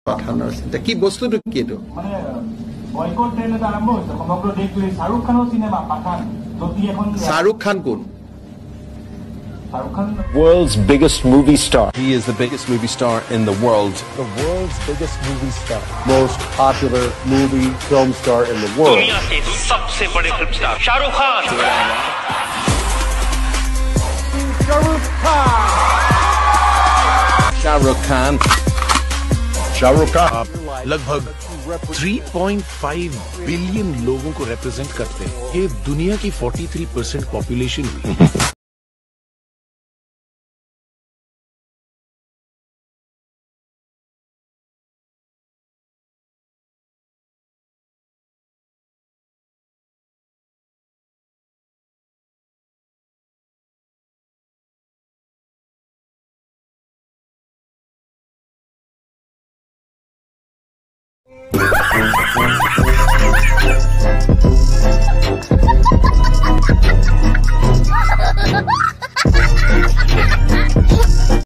পাঠানৰ চিন্তা কি বস্তুটো কি এইটো মানে বয়কট ট্ৰেইন এটা আৰম্ভ হৈছে সমগ্ৰ দেশজুৰি শাহৰুখ খানৰ সিনেমা পাঠান যদি এখন শাহৰুখ খান কোন World's biggest movie star. He is the biggest movie star in the world. The world's biggest movie star. Most popular movie film star in the world. दुनिया के सबसे बड़े film star Shahrukh Khan. Shahrukh Khan. Shahrukh Khan. लगभग 3.5 billion लोगों को represent करते हैं ये दुनिया की 43% पॉपुलेशन हुई Ha ha ha!